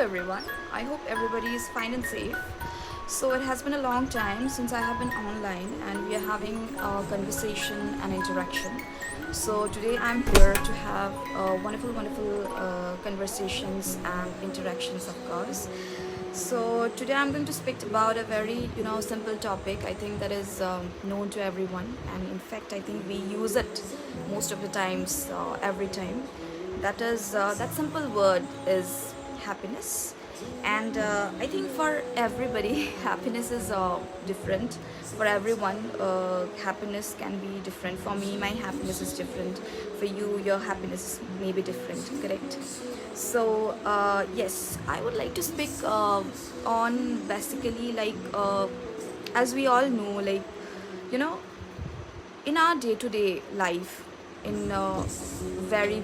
everyone. I hope everybody is fine and safe. So it has been a long time since I have been online and we are having a conversation and interaction. So today I'm here to have wonderful conversations and interactions, of course. So today I'm going to speak about a very simple topic. I think that is known to everyone, and in fact I think we use it most of the times, every time. That simple word is happiness. And I think for everybody happiness is different. For everyone happiness can be different. For me, my happiness is different. For you, your happiness may be different, correct? So yes, I would like to speak on basically, like, as we all know, like, you know in our day-to-day life, in very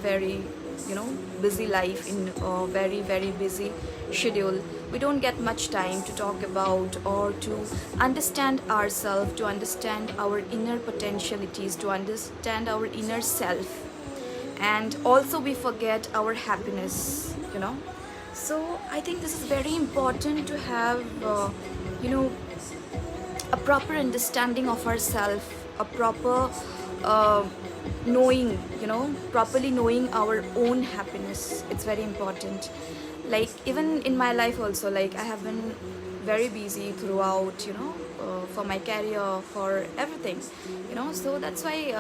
busy life, in very busy schedule, we don't get much time to talk about or to understand ourselves, to understand our inner potentialities, to understand our inner self. And also we forget our happiness. So I think this is very important to have you know a proper understanding of ourselves, a proper uh, knowing, properly knowing our own happiness. It's very important. Like, even in my life also, like, I have been very busy throughout, for my career, for everything, so that's why,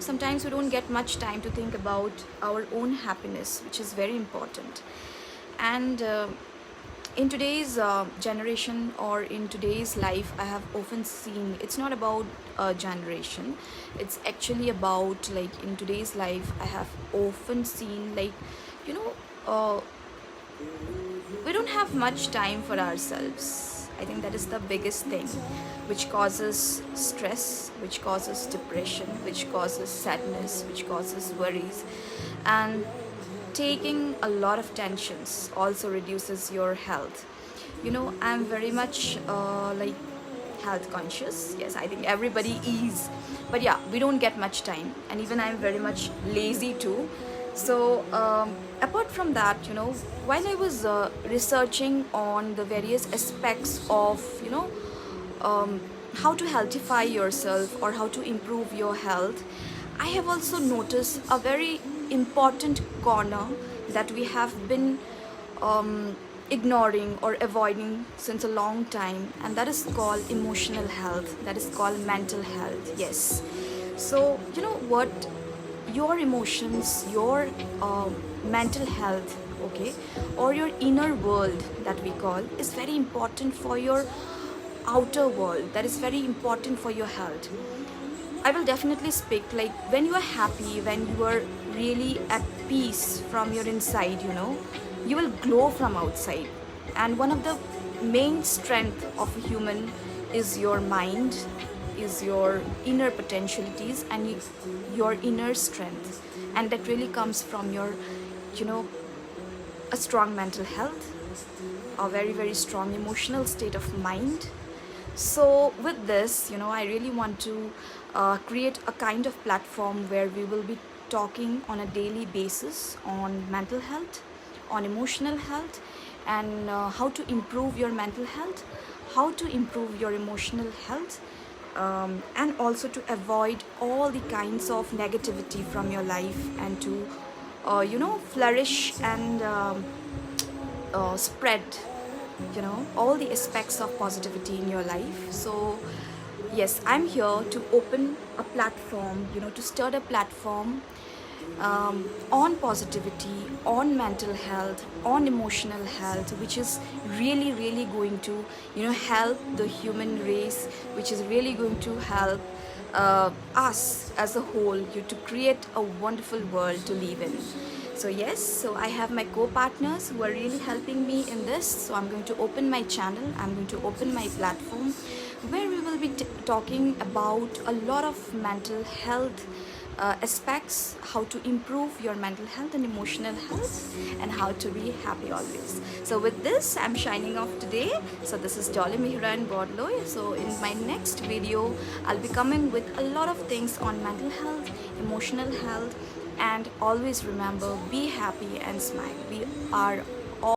sometimes we don't get much time to think about our own happiness, which is very important. And in today's generation, or in today's life, I have often seen it's not about a generation, it's actually about, like, in today's life I have often seen, like, you know uh, we don't have much time for ourselves. I think that is the biggest thing which causes stress, which causes depression, which causes sadness, which causes worries. And taking a lot of tensions also reduces your health. I'm very much like, health conscious. Yes, I think everybody is. But yeah, we don't get much time, and even I'm very much lazy too. So apart from that, while I was researching on the various aspects of, how to healthify yourself or how to improve your health, I have also noticed a very important corner that we have been ignoring or avoiding since a long time, and that is called emotional health, that is called mental health. Yes. So, you know what? Your emotions, your mental health, okay, or your inner world, that we call, is very important for your outer world, that is very important for your health. I will definitely speak, like, when you are happy, when you are really at peace from your inside, you will glow from outside. And one of the main strength of a human is your mind, is your inner potentialities, and your inner strength. And that really comes from your, a strong mental health, a very strong emotional state of mind. So with this, I really want to create a kind of platform where we will be talking on a daily basis on mental health, on emotional health, and how to improve your mental health, how to improve your emotional health, and also to avoid all the kinds of negativity from your life, and to flourish and spread all the aspects of positivity in your life. So yes, I'm here to open a platform, to start a platform on positivity, on mental health, on emotional health, which is really going to help the human race, which is really going to help us as a whole, to create a wonderful world to live in. So yes, so I have my co-partners who are really helping me in this. So I'm going to open my channel, I'm going to open my platform, where we will be talking about a lot of mental health aspects, how to improve your mental health and emotional health, and how to be happy always. So with this, I'm shining off today. So this is Dolly Mihran Bodloy. So in my next video, I'll be coming with a lot of things on mental health, emotional health, and always remember, be happy and smile. We are